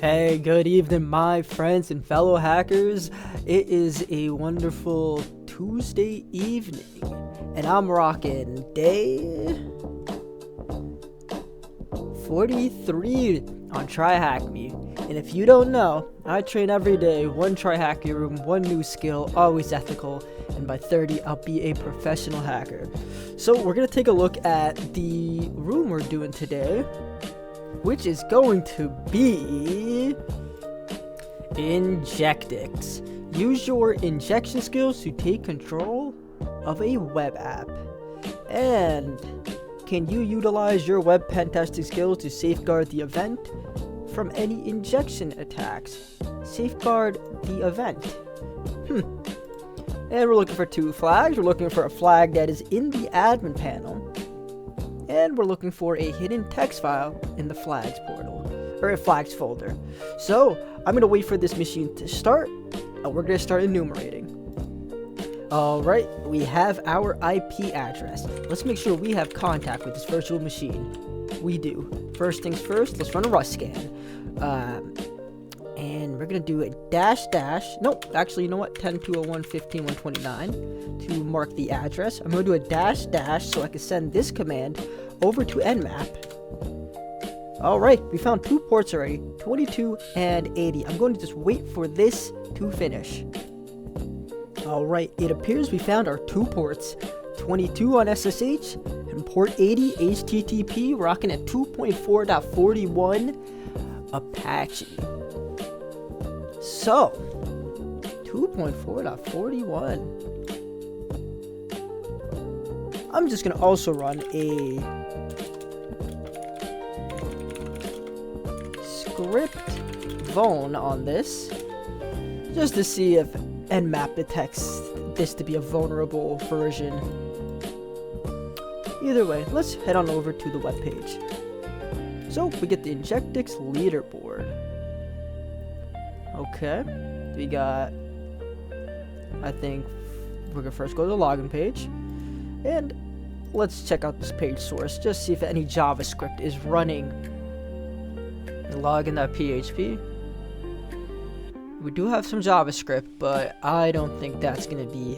Hey, good evening, my friends and fellow hackers. It is a wonderful Tuesday evening, and I'm rocking day 43 on Try Hack Me. And if you don't know, I train every day, one Try Hacker room, one new skill, always ethical, and by 30, I'll be a professional hacker. So we're gonna take a look at the room we're doing today, which is going to be Injectics. Use your injection skills to take control of a web app. And can you utilize your web pen testing skills to safeguard the event from any injection attacks? Safeguard the event. And we're looking for two flags. We're looking for a flag that is in the admin panel, and we're looking for a hidden text file in the flags portal, or a flags folder. So I'm gonna wait for this machine to start, and we're gonna start enumerating. Alright, we have our IP address. Let's make sure we have contact with this virtual machine. We do. First things first, let's run a Rust scan. And we're gonna do a -- nope, actually, you know what, 10.201.15.129 to mark the address. I'm gonna do a -- so I can send this command over to nmap. Alright, we found two ports already, 22 and 80. I'm going to just wait for this to finish. Alright, it appears we found our two ports, 22 on SSH and port 80 HTTP, rocking at 2.4.41 Apache. So 2.4.41. I'm just gonna also run a script vuln on this, just to see if nmap detects this to be a vulnerable version. Either way, let's head on over to the web page. So we get the Injectics leaderboard. Okay, we got, I think we're gonna first go to the login page, and let's check out this page source, just see if any JavaScript is running. Login.php. We do have some JavaScript, but I don't think that's gonna be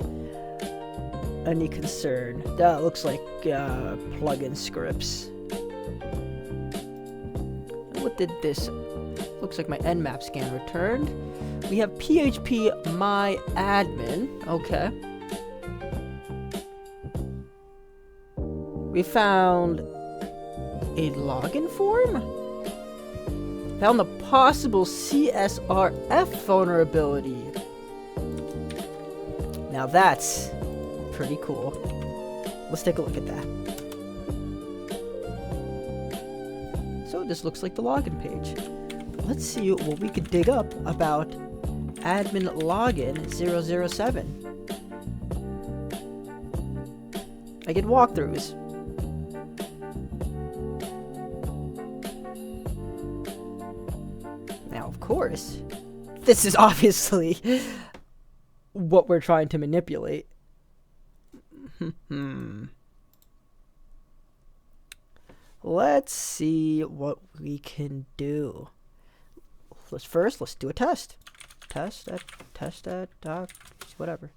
any concern. That looks like plugin scripts. What did this? Looks like my nmap scan returned. We have PHP my admin. Okay. We found a login form. Found the possible CSRF vulnerability. Now that's pretty cool. Let's take a look at that. So this looks like the login page. Let's see what we could dig up about admin login 007. I get walkthroughs. Now, of course, this is obviously what we're trying to manipulate. Let's see what we can do. Let's do a test. Test that doc, whatever.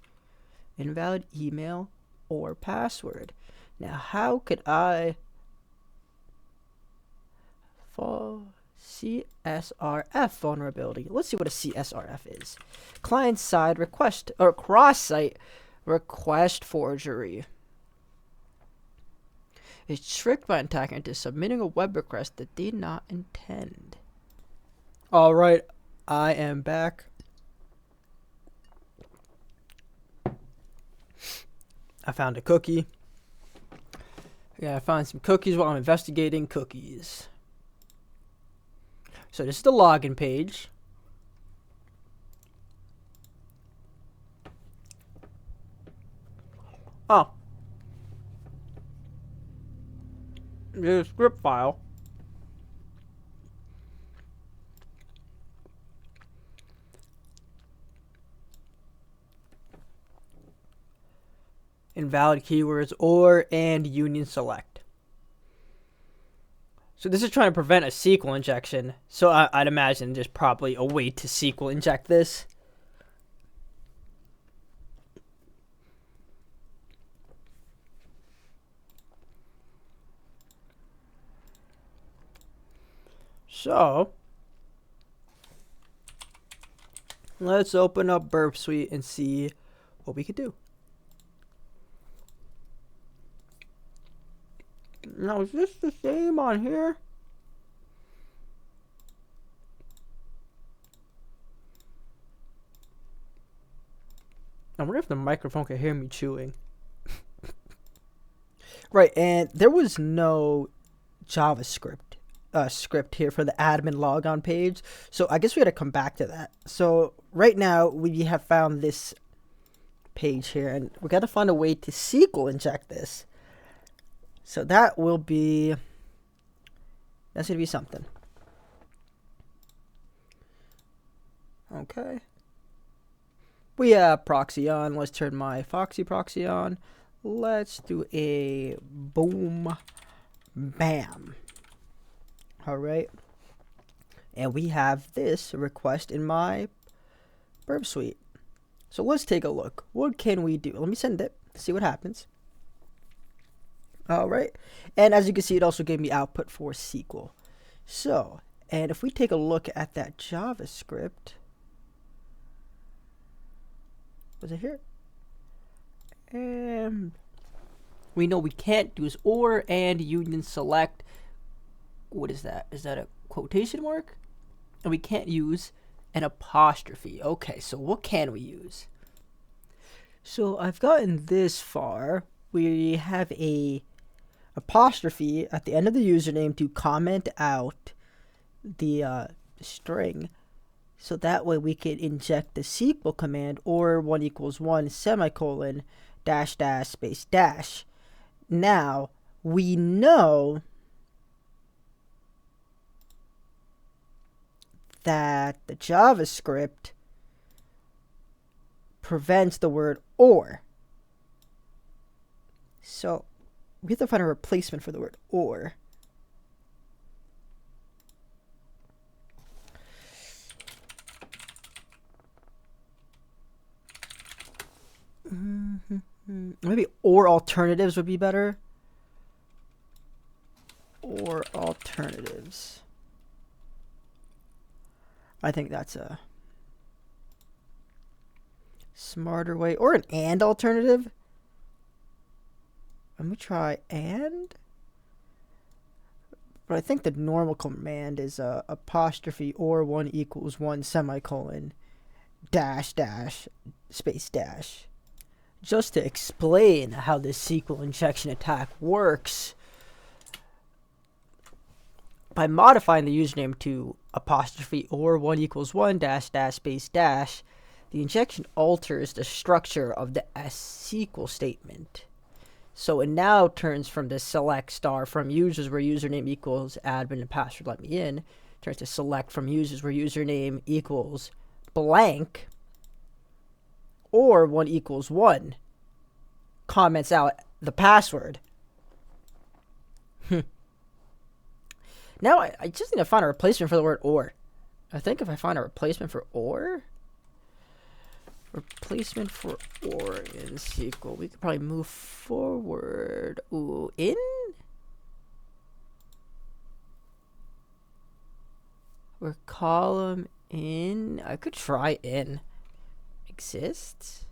Invalid email or password. Now, how could I fall CSRF vulnerability? Let's see what a CSRF is. Client side request or cross-site request forgery. It's tricked by an attacker into submitting a web request that did not intend. Alright, I am back. I found a cookie. Yeah, I found some cookies while I'm investigating cookies. So this is the login page. Oh. There's a script file. Invalid keywords or and union select. So this is trying to prevent a SQL injection. So I'd imagine there's probably a way to SQL inject this. So let's open up Burp Suite and see what we could do. Now, is this the same on here? I wonder if the microphone can hear me chewing. Right, and there was no JavaScript script here for the admin logon page, so I guess we had to come back to that. So right now we have found this page here, and we got to find a way to SQL inject this. So that's gonna be something. Okay. We have proxy on. Let's turn my Foxy proxy on. Let's do a boom, bam. All right. And we have this request in my Burp Suite. So let's take a look. What can we do? Let me send it. See what happens. All right. And as you can see, it also gave me output for SQL. So, and if we take a look at that JavaScript, was it here? And we know we can't do is or and union select. What is that? Is that a quotation mark? And we can't use an apostrophe. Okay, so what can we use? So I've gotten this far. We have a apostrophe at the end of the username to comment out the string. So that way we could inject the SQL command or 1 = 1 semicolon dash dash space dash. Now we know that the JavaScript prevents the word or. So we have to find a replacement for the word or. Maybe or alternatives would be better. Or alternatives. I think that's a smarter way. Or an and alternative. Let me try and. But I think the normal command is apostrophe or 1 = 1 semicolon dash dash space dash. Just to explain how this SQL injection attack works, by modifying the username to apostrophe or 1 = 1 dash dash space dash, the injection alters the structure of the SQL statement. So it now turns from the select star from users where username equals admin and password let me in, turns to select from users where username equals blank or 1 = 1 comments out the password. Now I just need to find a replacement for the word or. I think if I find a replacement for or in SQL, we could probably move forward. Ooh, in? Or column in? I could try in. Exists?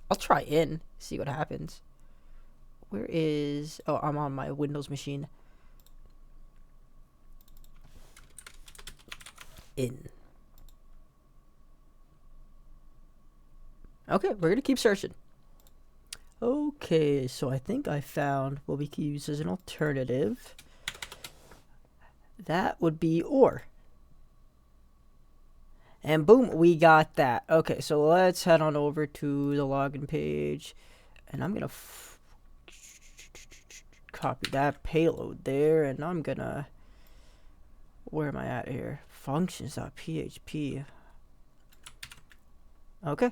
I'll try in, see what happens. Where is... Oh, I'm on my Windows machine. In. Okay, we're going to keep searching. Okay, so I think I found what we can use as an alternative. That would be or. And boom, we got that. Okay, so let's head on over to the login page. And I'm going to copy that payload there. And I'm going to... Where am I at here? Functions.php. Okay.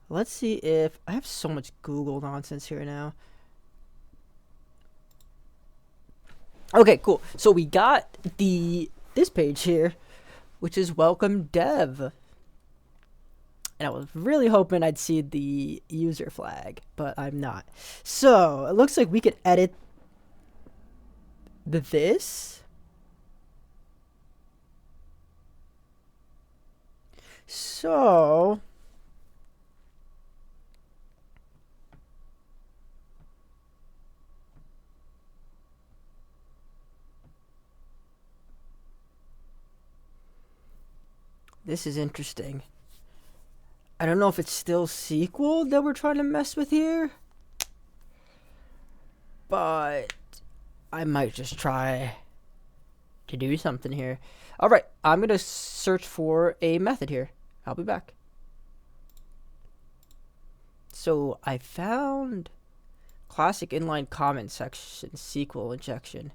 Let's see if... I have so much Google nonsense here now. Okay, cool. So we got this page here, which is welcome dev. And I was really hoping I'd see the user flag, but I'm not. So it looks like we could edit this. So this is interesting. I don't know if it's still SQL that we're trying to mess with here, but I might just try to do something here. All right, I'm going to search for a method here. I'll be back. So I found classic inline comment section SQL injection,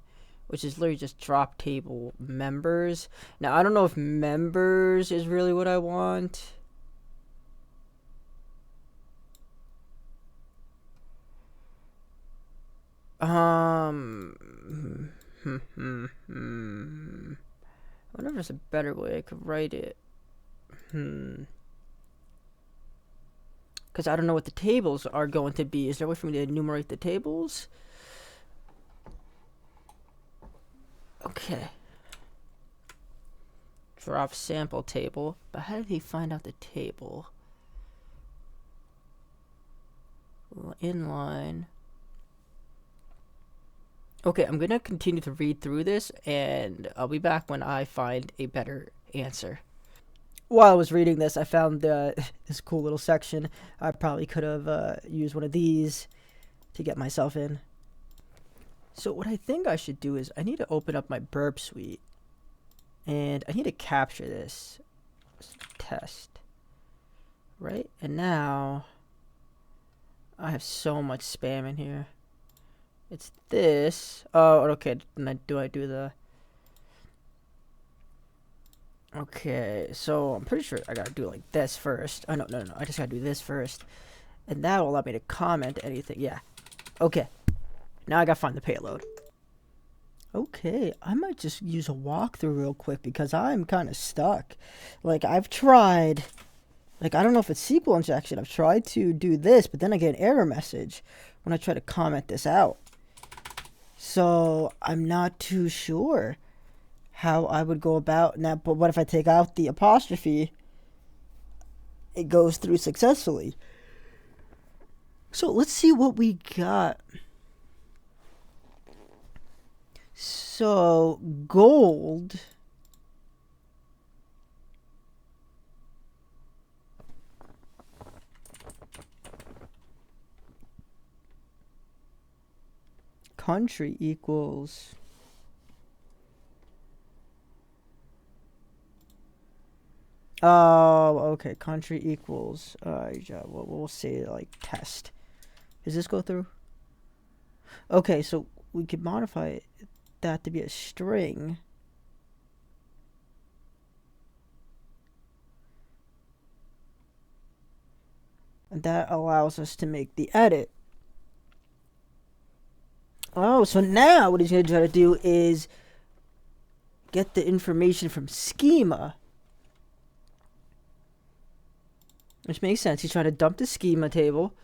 which is literally just drop table members. Now, I don't know if members is really what I want. I wonder if there's a better way I could write it. Because I don't know what the tables are going to be. Is there a way for me to enumerate the tables? Okay. Drop sample table. But how did he find out the table? Inline. Okay, I'm going to continue to read through this, and I'll be back when I find a better answer. While I was reading this, I found this cool little section. I probably could have used one of these to get myself in. So what I think I should do is I need to open up my burp suite, and I need to capture this test, right? And now I have so much spam in here. It's this. Oh, okay. Do I do the... Okay, so I'm pretty sure I gotta do like this first. Oh, no. I just gotta do this first. And that will allow me to comment anything. Yeah. Okay. Now I gotta find the payload. Okay, I might just use a walkthrough real quick because I'm kind of stuck. Like, I've tried... Like, I don't know if it's SQL injection. I've tried to do this, but then I get an error message when I try to comment this out. So I'm not too sure how I would go about that. But what if I take out the apostrophe? It goes through successfully. So let's see what we got. So gold. Country equals... Oh, okay. Country equals... we'll say, like, test. Does this go through? Okay, so we could modify that to be a string. And that allows us to make the edit. Oh, so now what he's going to try to do is get the information from schema. Which makes sense. He's trying to dump the schema table.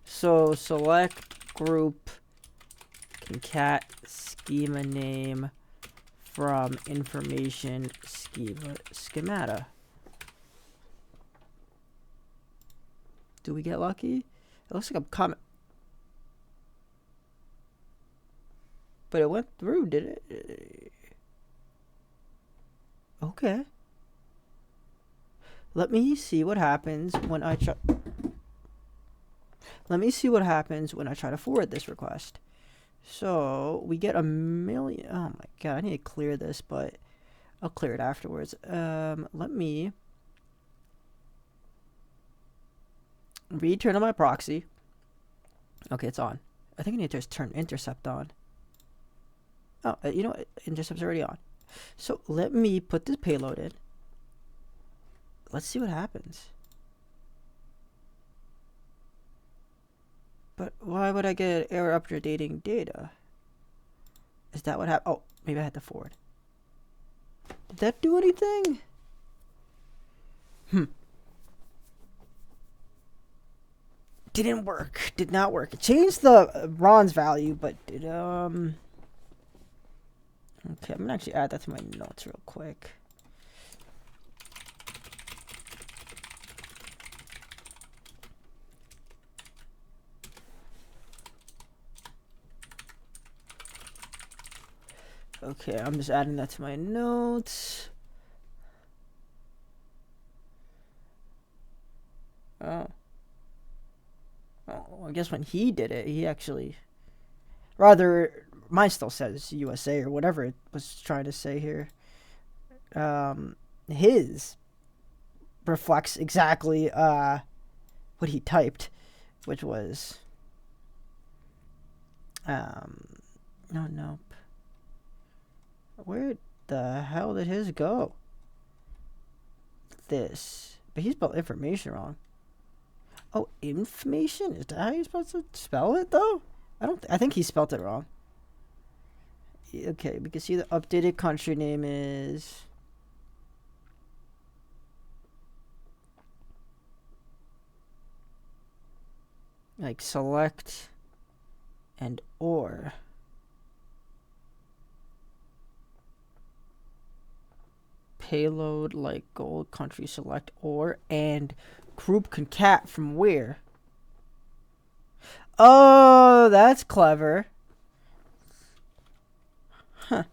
So select group concat schema name from information schemata. Do we get lucky? It looks like I'm comment. But it went through, did it? Okay. Let me see what happens when I try. Let me see what happens when I try to forward this request. So we get 1,000,000. Oh my god, I need to clear this, but I'll clear it afterwards. Let me return on my proxy. Okay, it's on. I think I need to just turn intercept on. Oh, you know what? Intercept's already on. So let me put this payload in. Let's see what happens. But why would I get an error updating data? Is that what happened? Oh, maybe I had to forward. Did that do anything? Didn't work. Did not work. It changed the bronze value, but did okay, I'm gonna actually add that to my notes real quick. Okay, I'm just adding that to my notes. Oh, I guess when he did it, he actually, rather, mine still says USA or whatever it was trying to say here. His reflects exactly what he typed, which was nope. Where the hell did his go? This, but he spelled information wrong. Oh, information? Is that how you're supposed to spell it, though? I think he spelled it wrong. Okay, we can see the updated country name is... like, select and or. Payload, like, gold, country, select, or, and group concat from where? Oh, that's clever. Huh.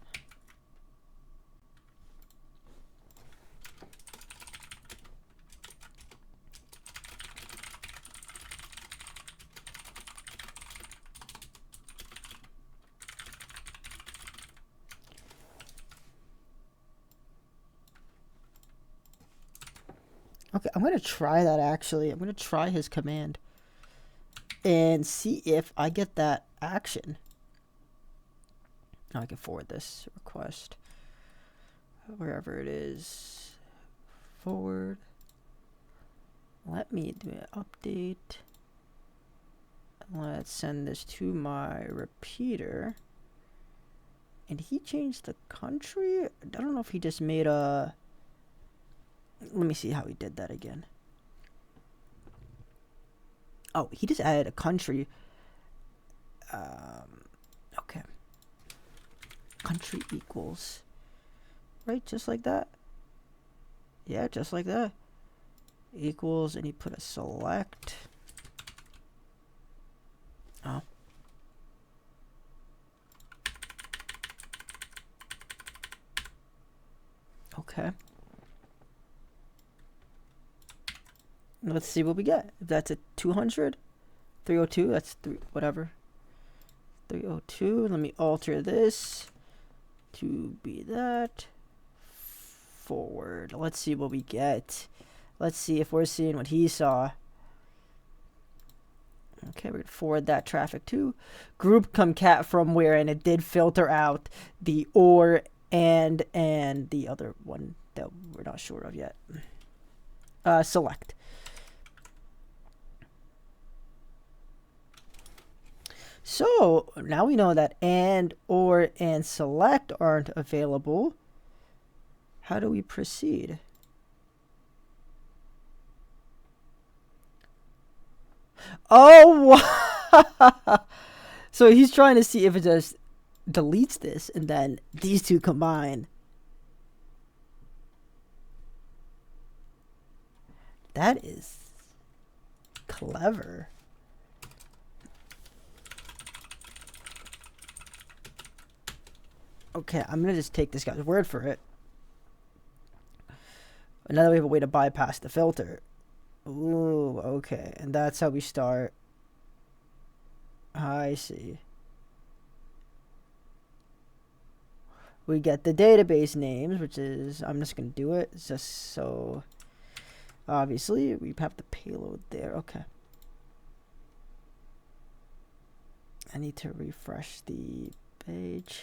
Okay, I'm going to try that actually. I'm going to try his command and see if I get that action. Now I can forward this request wherever it is. Forward. Let me do an update. Let's send this to my repeater. And he changed the country? I don't know if he just made a... Let me see how he did that again. Oh, he just added a country. Okay. Country equals. Right, just like that. Yeah, just like that. Equals, and he put a select. Oh. Okay. Let's see what we get. If that's a 200, 302, that's whatever. 302. Let me alter this to be that. Forward. Let's see what we get. Let's see if we're seeing what he saw. Okay, we're going to forward that traffic to group concat from where, and it did filter out the or and the other one that we're not sure of yet. Select. So now we know that and, or, and select aren't available. How do we proceed? Oh, so he's trying to see if it just deletes this and then these two combine. That is clever. Okay, I'm gonna just take this guy's word for it. And now that we have a way to bypass the filter. Ooh, okay. And that's how we start. I see. We get the database names, which is, I'm just going to do it. It's just so, obviously, we have the payload there. Okay. I need to refresh the page.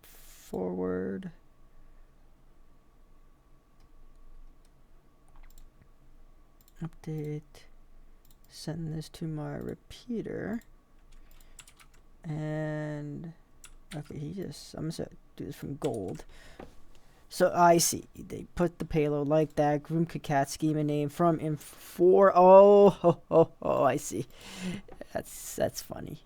Forward. Update. Send this to my repeater. And okay, I'm just gonna do this from gold. So I see they put the payload like that. Group concat schema name from inf4. Oh, I see. That's funny.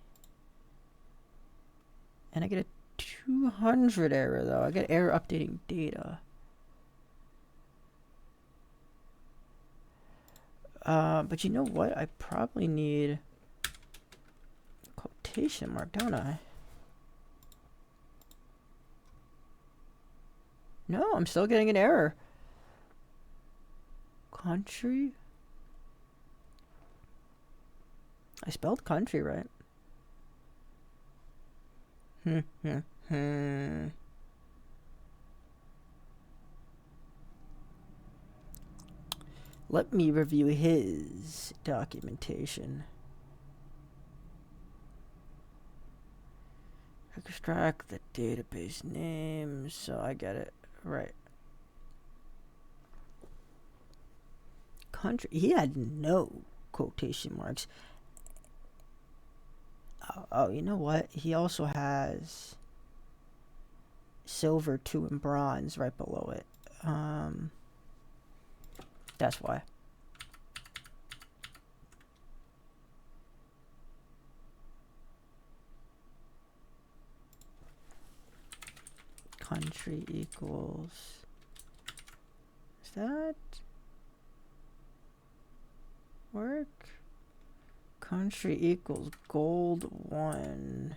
And I get a 200 error though. I get error updating data. But you know what? I probably need a quotation mark, don't I? No, I'm still getting an error. Country? I spelled country right. Let me review his documentation. Extract the database name, so I get it right. Country, he had no quotation marks. Oh, you know what? He also has silver 2 and bronze right below it. That's why. Country equals. Does that work? Country equals gold 1.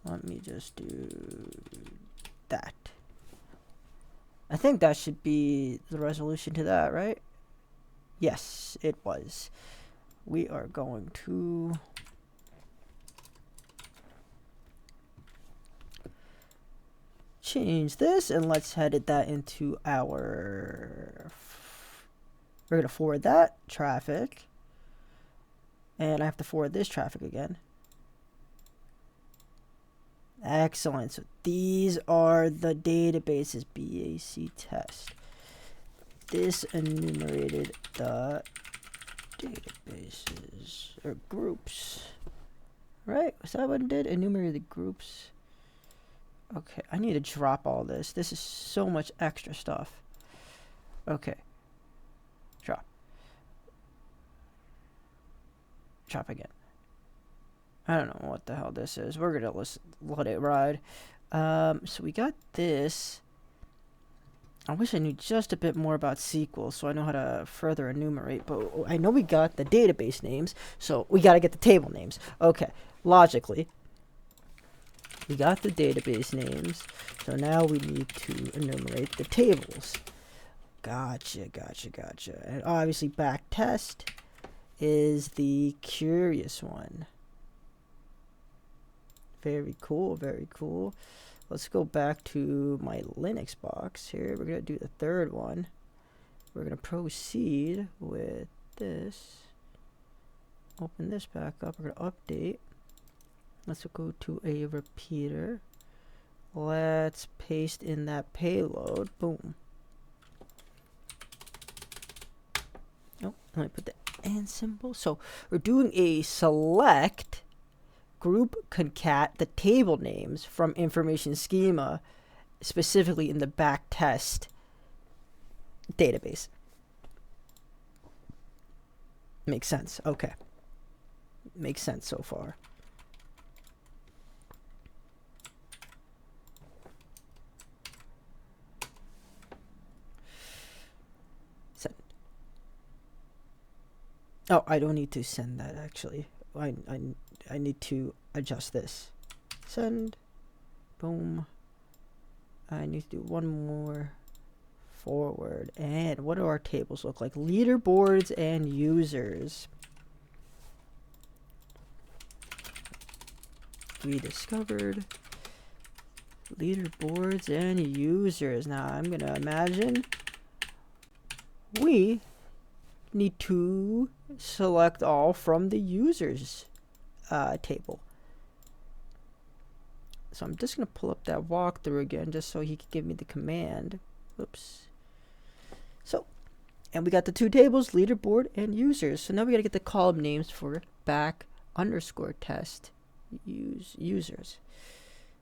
Let me just do that. I think that should be the resolution to that, right? Yes, it was. We are going to change this, and let's edit that into our... We're going to forward that traffic. And I have to forward this traffic again. Excellent. So these are the databases. BAC test. This enumerated the databases or groups. Right? Was that what it did? Enumerated the groups. Okay, I need to drop all this. This is so much extra stuff. Okay. Drop. Drop again. I don't know what the hell this is. We're gonna let it ride. So we got this. I wish I knew just a bit more about SQL so I know how to further enumerate, but I know we got the database names, so we gotta get the table names. Okay, logically, we got the database names, so now we need to enumerate the tables. Gotcha. And obviously back test is the curious one. Very cool. Let's go back to my Linux box here. We're going to do the third one. We're going to proceed with this. Open this back up. We're going to update. Let's go to a repeater. Let's paste in that payload. Boom. Oh, let me put the and symbol. So we're doing a select group concat the table names from information schema, specifically in the back test database. Makes sense. Okay. Makes sense so far. Send. Oh, I don't need to send that actually. I need to adjust this. Send. Boom. I need to do one more forward. And what do our tables look like? Leaderboards and users. We discovered leaderboards and users. Now I'm gonna imagine we need to select all from the users table. So I'm just gonna pull up that walkthrough again just so he could give me the command. Oops. So, and we got the two tables, leaderboard and users. So now we gotta get the column names for back underscore test users.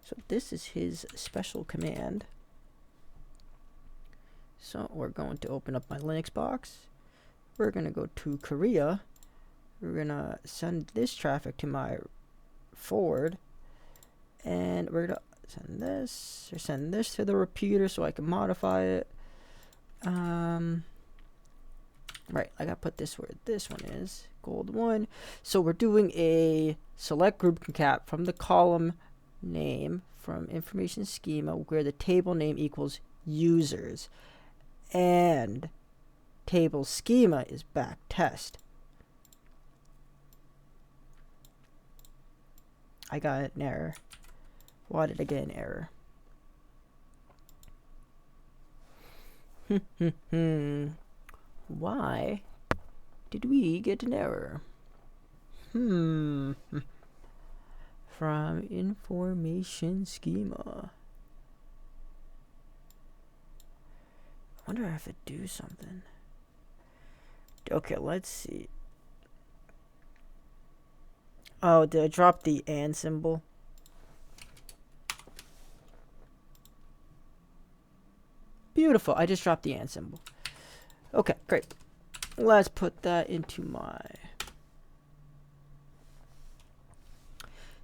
So this is his special command. So we're going to open up my Linux box. We're going to go to Korea. We're going to send this traffic to my forward. And we're going to send this to the repeater so I can modify it. Right, I gotta put this where this one is, gold 1. So we're doing a select group concat from the column name from information schema where the table name equals users and table schema is back test. I got an error. Why did I get an error? Why did we get an error? From information schema. I wonder if it do something. Okay, let's see. Oh, did I drop the and symbol? Beautiful. I just dropped the and symbol. Okay, great. Let's put that into my...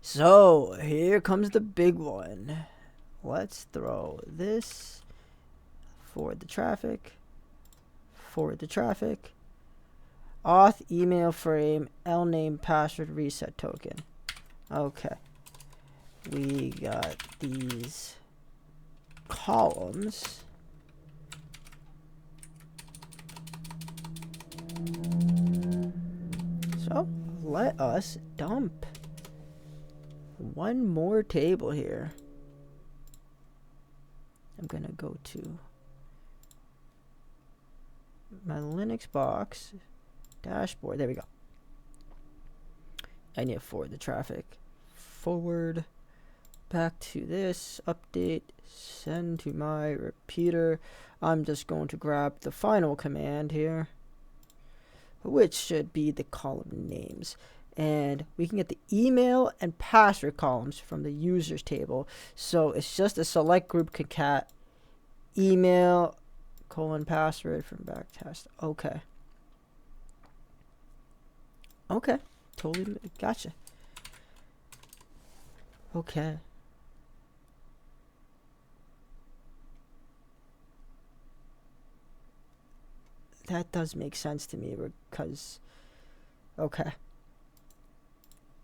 So, here comes the big one. Let's throw this forward the traffic. Auth email frame, lname password reset token. Okay. We got these columns. So let us dump one more table here. I'm gonna go to my Linux box dashboard. There we go. I need to forward the traffic. Forward back to this, update, send to my repeater. I'm just going to grab the final command here, which should be the column names. And we can get the email and password columns from the users table. So it's just a select group concat email :password from back test. Okay. Okay. Totally gotcha. Okay. That does make sense to me because... Okay.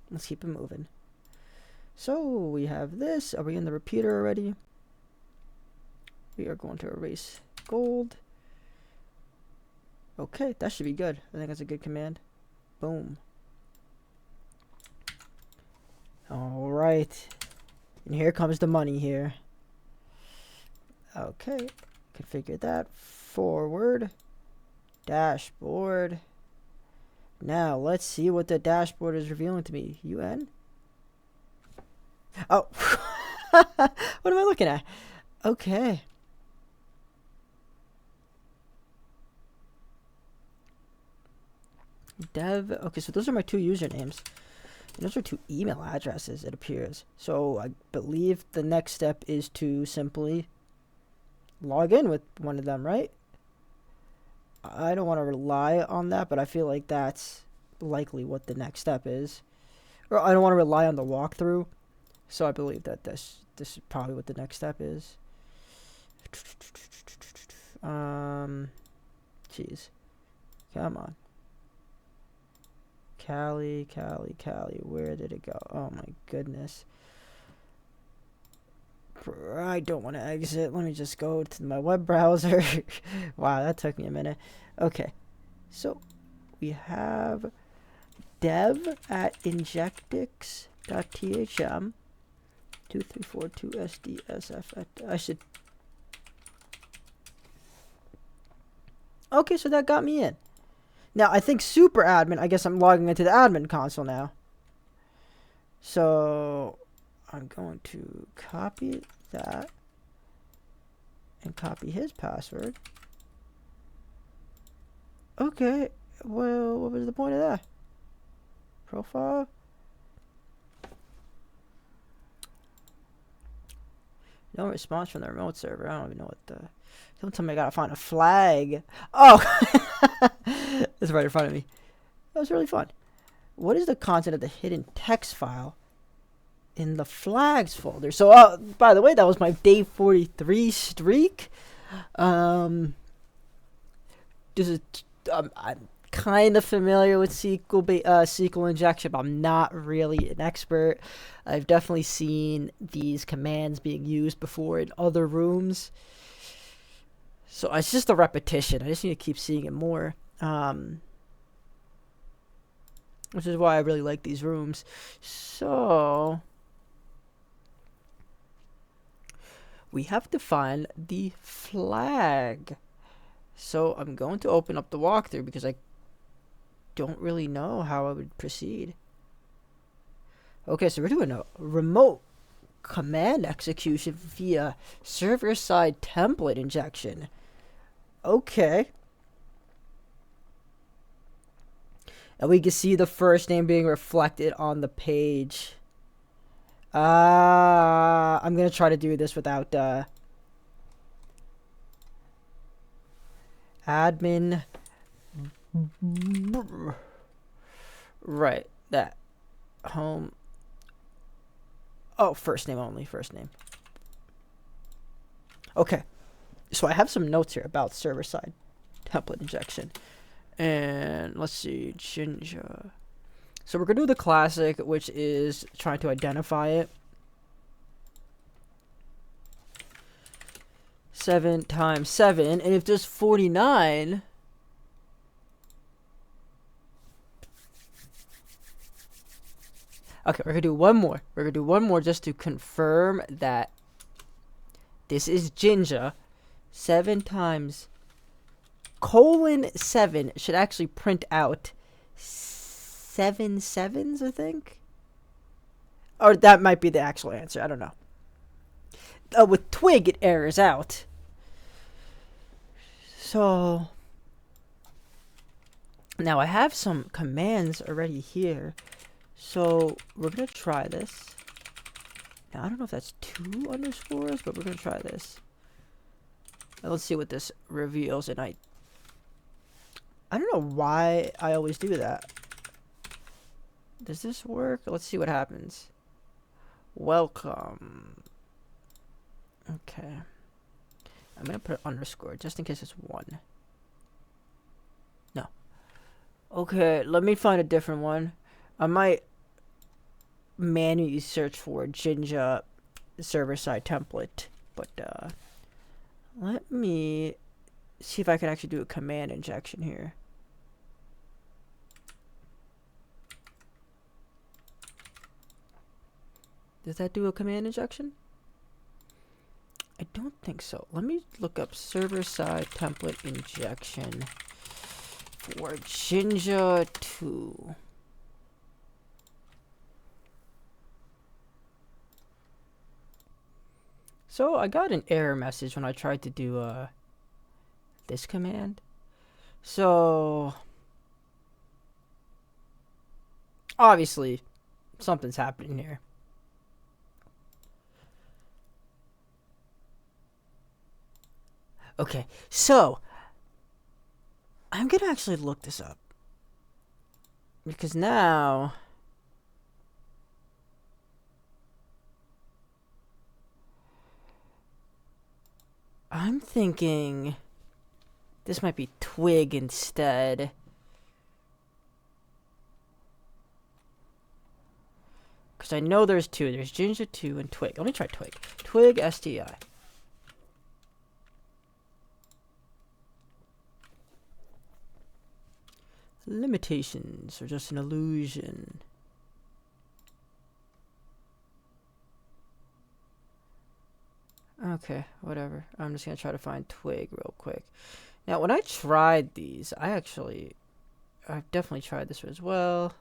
Let's keep it moving. So we have this. Are we in the repeater already? We are going to erase gold. Okay, that should be good. I think that's a good command. Boom. All right. And here comes the money here. Okay. Configure that. Forward. Dashboard. Now, let's see what the dashboard is revealing to me. UN? Oh. What am I looking at? Okay. Dev. Okay, so those are my two usernames. And those are two email addresses, it appears. So I believe the next step is to simply log in with one of them, right? I don't want to rely on that, but I feel like that's likely what the next step is. Or I don't want to rely on the walkthrough, so I believe that this is probably what the next step is. Jeez. Come on. Cali, where did it go? Oh my goodness. I don't want to exit. Let me just go to my web browser. Wow, that took me a minute. Okay. So we have dev at Injectics.THM 2342 SDSF. I should... Okay, so that got me in. Now, I think super admin, I guess I'm logging into the admin console now. So I'm going to copy that and copy his password. Okay, well, what was the point of that? Profile. No response from the remote server. I don't even know what the... Don't tell me I gotta find a flag. Oh! It's right in front of me. That was really fun. What is the content of the hidden text file in the flags folder? So, by the way, that was my day 43 streak. This is... I'm kind of familiar with SQL injection, but I'm not really an expert. I've definitely seen these commands being used before in other rooms. So it's just a repetition. I just need to keep seeing it more. Which is why I really like these rooms. So we have to find the flag. So I'm going to open up the walkthrough because I don't really know how I would proceed. Okay, so we're doing a remote command execution via server-side template injection. Okay. And we can see the first name being reflected on the page. I'm going to try to do this without admin. Right, that. Home. Oh, first name only, first name. Okay. So I have some notes here about server-side template injection. And let's see, Jinja. So we're going to do the classic, which is trying to identify it. 7 times 7. And if there's 49... Okay, we're going to do one more. We're going to do one more just to confirm that this is Jinja. 7 times... :7 should actually print out 7 sevens, I think. Or that might be the actual answer. I don't know. With TWIG, it errors out. So now I have some commands already here. So we're going to try this. Now, I don't know if that's 2 underscores, but we're going to try this. Now, let's see what this reveals. And I don't know why I always do that. Does this work? Let's see what happens. Welcome. Okay. I'm going to put an underscore just in case it's 1. No. Okay, let me find a different one. I might manually search for Jinja server-side template. But let me see if I can actually do a command injection here. Does that do a command injection? I don't think so. Let me look up server-side template injection for Jinja 2. So I got an error message when I tried to do this command. So obviously something's happening here. Okay, so I'm gonna actually look this up because now I'm thinking this might be TWIG instead. Because I know there's 2. There's Jinja 2 and TWIG. Let me try TWIG. TWIG.STI. Limitations are just an illusion. Okay, whatever. I'm just going to try to find TWIG real quick. Now, when I tried these, I've definitely tried this one as well.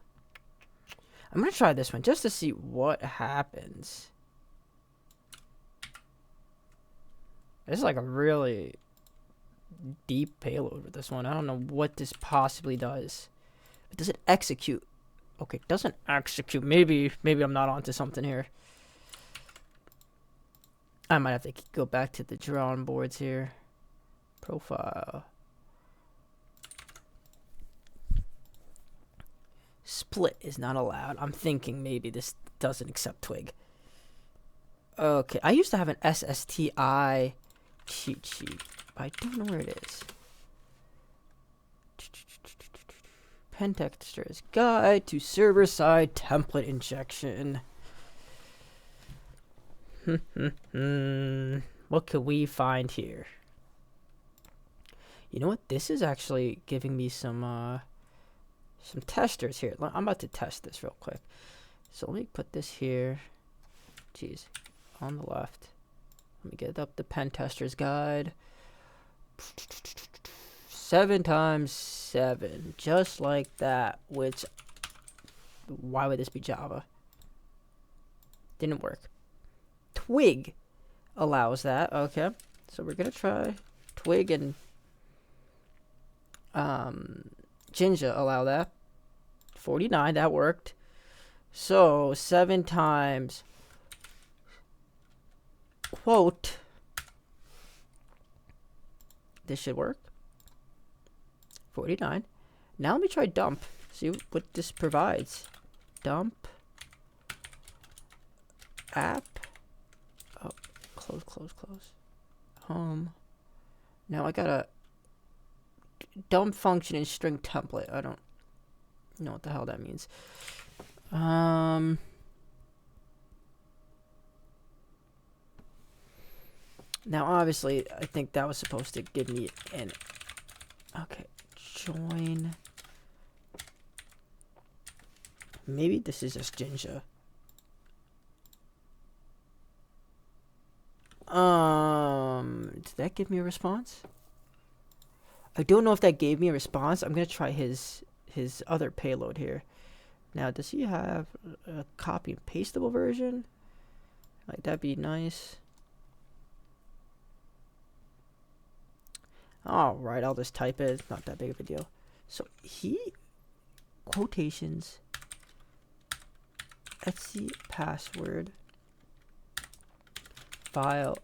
I'm going to try this one just to see what happens. This is like a really deep payload with this one. I don't know what this possibly does. Does it execute? Okay, it doesn't execute. Maybe I'm not onto something here. I might have to go back to the drawing boards here. Profile. Split is not allowed. I'm thinking maybe this doesn't accept Twig. Okay, I used to have an SSTI cheat sheet, but I don't know where it is. Pen textures guide to server-side template injection. What could we find here? You know what? This is actually giving me some testers here. I'm about to test this real quick. So let me put this here. Jeez, on the left. Let me get up the pen testers guide. 7 times 7, just like that. Which, why would this be Java? Didn't work. Twig allows that. Okay, so we're gonna try Twig and Jinja allow that. 49, that worked. So 7 times quote. This should work. 49. Now let me try dump. See what this provides. Dump. App. Oh, close. Home. Now I got a dump function in string template. I don't know what the hell that means. Now obviously I think that was supposed to give me an join. Maybe this is just Jinja. Did that give me a response? I don't know if that gave me a response. I'm gonna try his other payload here. Now, does he have a copy and pastable version? Like, that'd be nice. All right, I'll just type it. It's not that big of a deal. So quotations, Etsy password, file,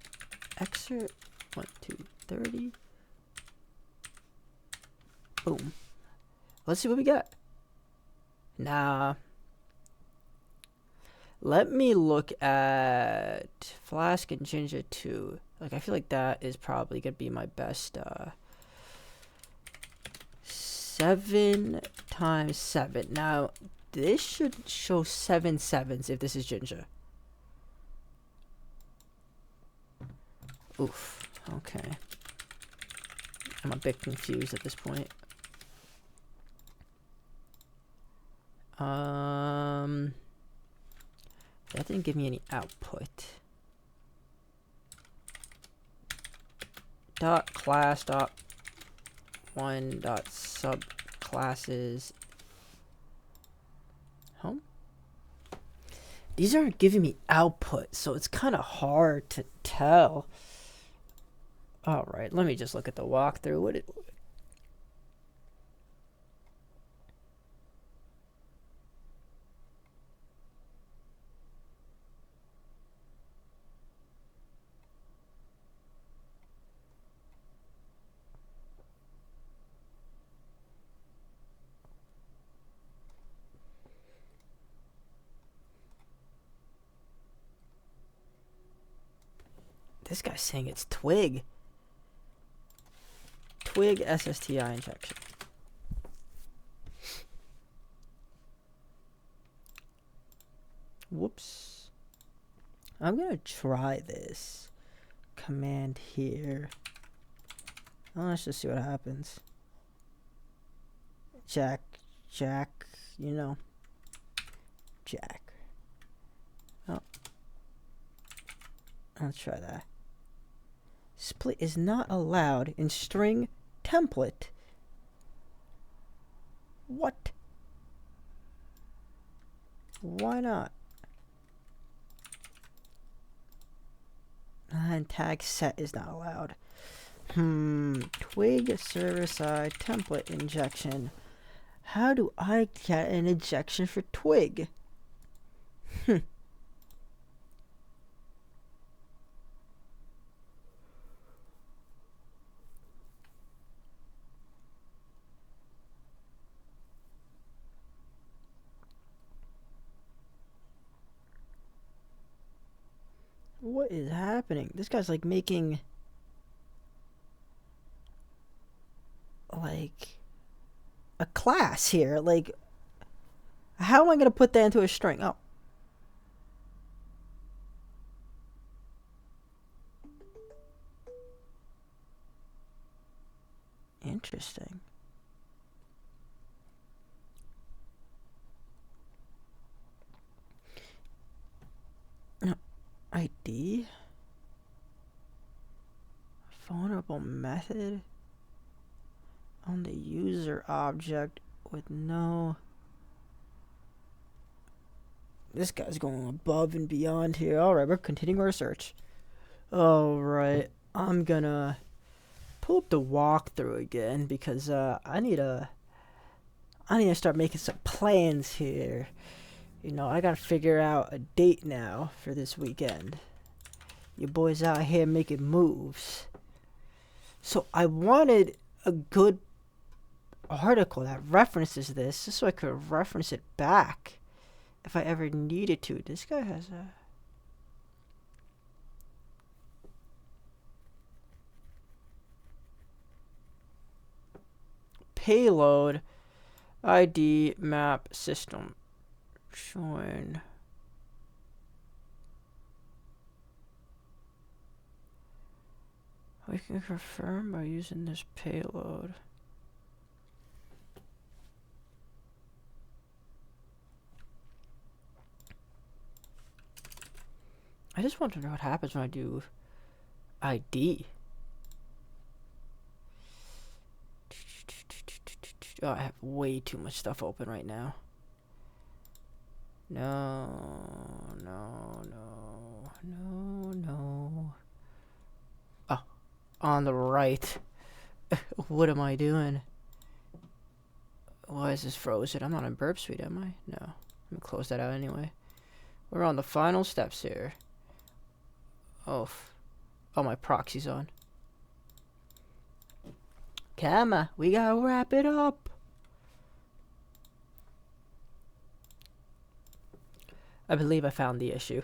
excerpt, 1, 2, 30. Boom. Let's see what we got. Nah. Let me look at Flask and Jinja 2. Like, I feel like that is probably going to be my best. 7 times 7. Now, this should show 7 sevens if this is Jinja. Oof. Okay. I'm a bit confused at this point. That didn't give me any output. Dot class dot one dot subclasses home. These aren't giving me output, so it's kind of hard to tell. All right, let me just look at the walkthrough. This guy's saying it's Twig. Twig SSTI injection. Whoops. I'm gonna try this command here. Let's just see what happens. Jack, you know. Jack. Oh. Let's try that. Split is not allowed in string template. What? Why not? And tag set is not allowed. Twig server-side template injection. How do I get an injection for Twig? What is happening? This guy's like making like a class here. Like, how am I gonna put that into a string? Oh. Interesting. No. ID? Vulnerable method on the user object with no... This guy's going above and beyond here. Alright, we're continuing our search. Alright, I'm gonna pull up the walkthrough again because I need to start making some plans here. You know, I gotta figure out a date now for this weekend. You boys out here making moves. So I wanted a good article that references this just so I could reference it back if I ever needed to. This guy has a... payload ID map system showing... We can confirm by using this payload. I just want to know what happens when I do ID. Oh, I have way too much stuff open right now. No. Oh, on the right. What am I doing? Why is this frozen? I'm not in Burp Suite, am I? No. I'm gonna close that out anyway. We're on the final steps here. Oh, my proxy's on. Camera, we gotta wrap it up. I believe I found the issue.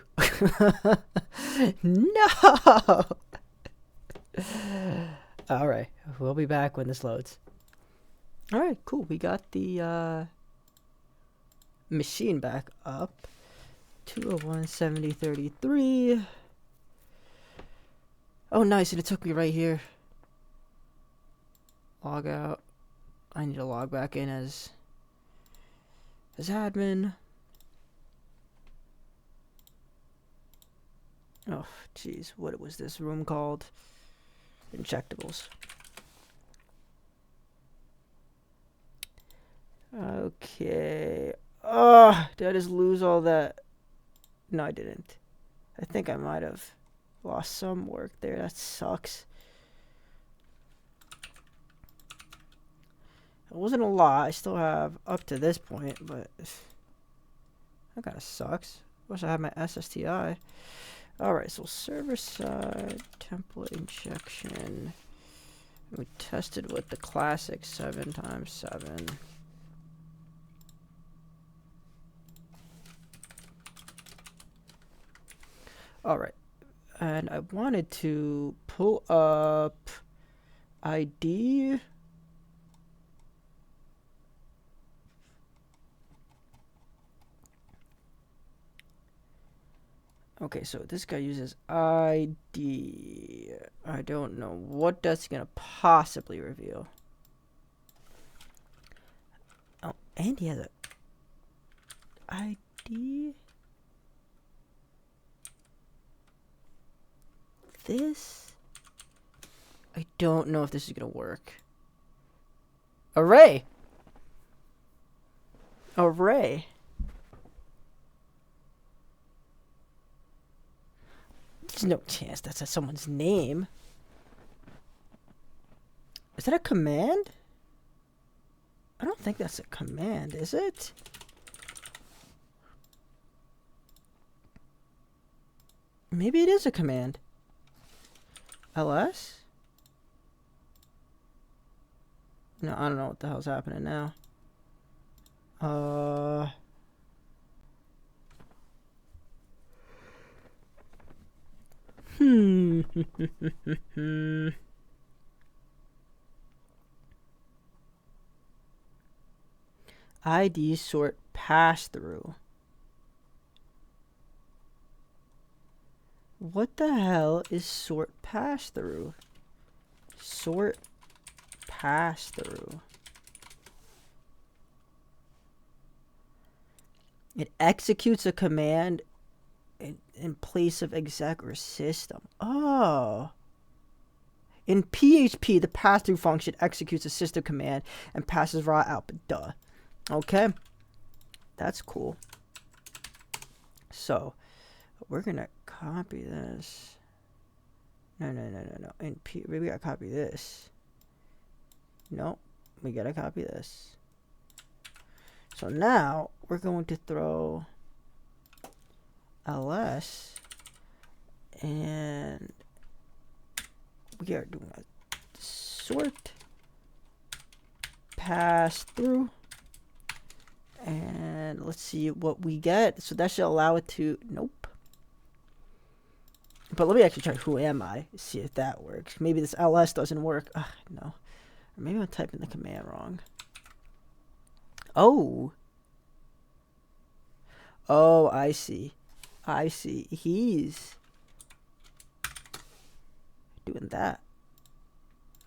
No! Alright, we'll be back when this loads. Alright, cool. We got the machine back up. 201.70.33. Oh, nice, and it took me right here. Log out. I need to log back in as admin. Oh, jeez, what was this room called? Injectables. Okay. Oh, did I just lose all that? No, I didn't. I think I might have lost some work there. That sucks. It wasn't a lot. I still have up to this point, but that kind of sucks. Wish I had my SSTI. Alright, so server-side template injection. We tested with the classic 7x7. Alright, and I wanted to pull up ID. Okay, so this guy uses ID. I don't know what that's gonna possibly reveal. Oh, and he has a ID. This, I don't know if this is gonna work. Array. There's no chance that's someone's name. Is that a command? I don't think that's a command, is it? Maybe it is a command. LS? No, I don't know what the hell's happening now. ID sort pass through. What the hell is sort pass through? Sort pass through. It executes a command in place of exec or system. Oh. In PHP, the pass-through function executes a system command and passes raw output. Duh. Okay. That's cool. So, we're going to copy this. No. In we got to copy this. Nope. We got to copy this. So now, we're going to throw ls, and we are doing a sort pass through, and let's see what we get. So that should allow it to, nope. But let me actually try who am I, see if that works. Maybe this ls doesn't work. No. Or maybe I'm typing the command wrong. Oh, I see. He's doing that.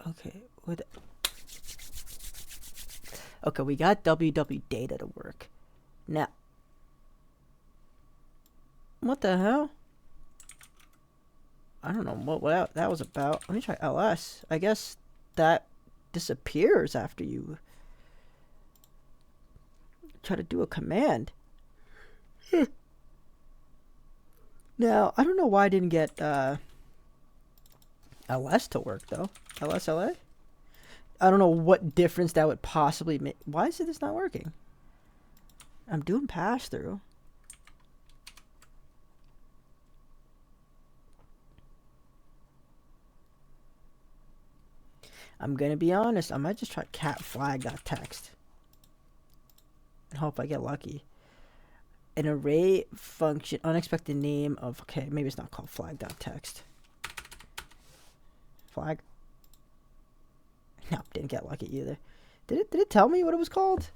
Okay. Okay, we got www data to work. Now, what the hell? I don't know what that was about. Let me try ls. I guess that disappears after you try to do a command. Now, I don't know why I didn't get ls to work, though. LSLA? I don't know what difference that would possibly make. Why is this not working? I'm doing pass-through. I'm going to be honest. I might just try cat flag.text and hope I get lucky. An array function, unexpected name of, okay, maybe it's not called flag.text. Flag? No, didn't get lucky either. Did it tell me what it was called?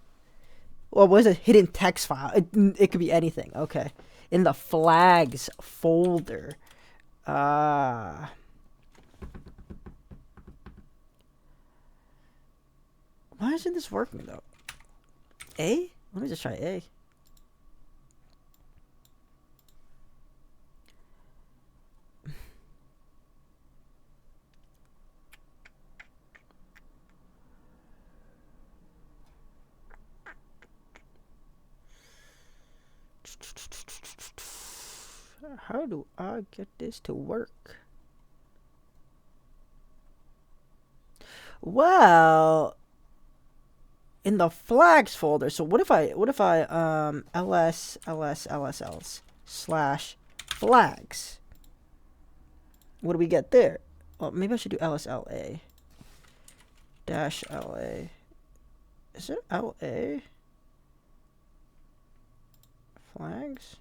Well, what is a hidden text file? It could be anything. Okay. In the flags folder. Why isn't this working though? A? Let me just try A. How do I get this to work? Well, in the flags folder. So what if I ls slash flags? What do we get there? Well, maybe I should do lsla dash la. Is it la flags?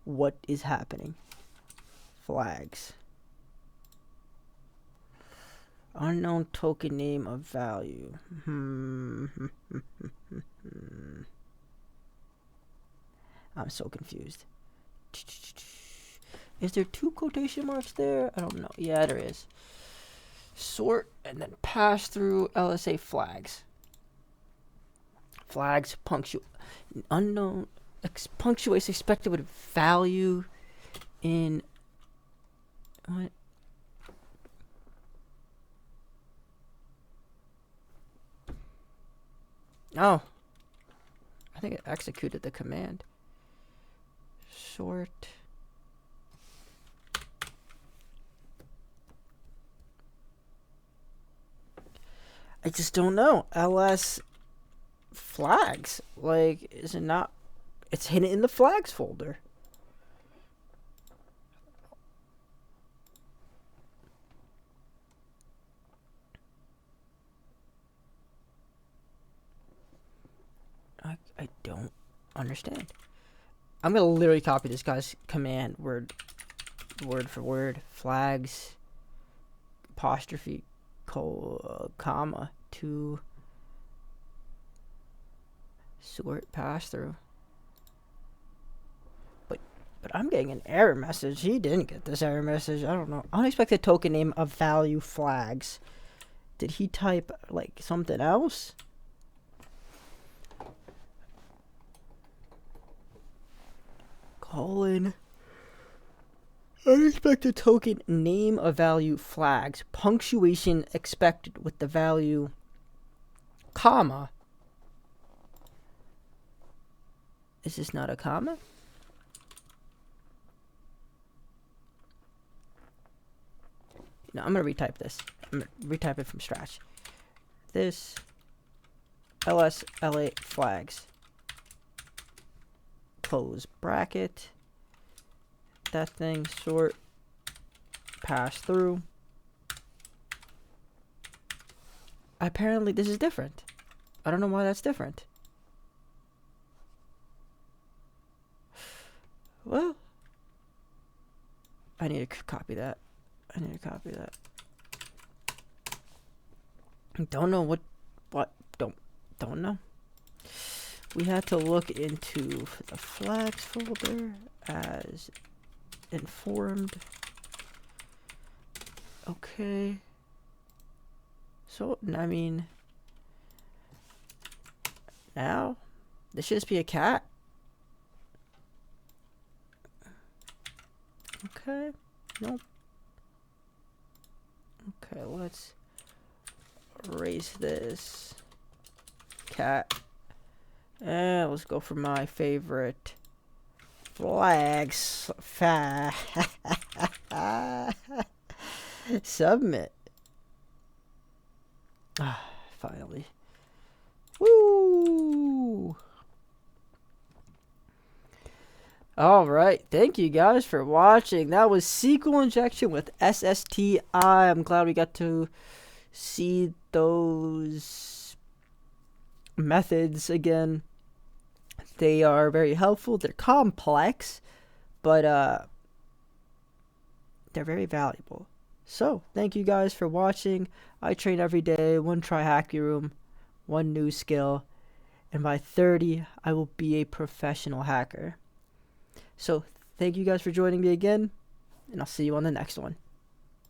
What is happening? Flags. Unknown token name of value. I'm so confused. Is there two quotation marks there? I don't know. Yeah, there is. Sort and then pass through LSA flags. Flags unknown punctuates expected with value in what? Oh, I think it executed the command. Sort. I just don't know. LS flags. Like, is it not? It's hidden in the flags folder. I don't understand. I'm going to literally copy this guy's command word word for word. Flags, apostrophe, comma, to sort pass through. But I'm getting an error message. He didn't get this error message. I don't know. Unexpected token name of value flags. Did he type like something else? Colon. Unexpected token name of value flags. Punctuation expected with the value, comma. Is this not a comma? No, I'm going to retype this. I'm going to retype it from scratch. This LSLA flags. Close bracket. That thing, sort, pass through. Apparently this is different. I don't know why that's different. Well, I need to copy that. Don't know what don't know. We had to look into the flags folder as informed. Okay. So, I mean, now this should just be a cat. Okay. Nope. Okay, let's erase this cat. And let's go for my favorite flags. Submit. Finally. Woo! Alright, thank you guys for watching. That was SQL injection with SSTI. I'm glad we got to see those methods again. They are very helpful. They're complex, but they're very valuable. So, thank you guys for watching. I train every day, one try hack your room, one new skill, and by 30, I will be a professional hacker. So, thank you guys for joining me again, and I'll see you on the next one.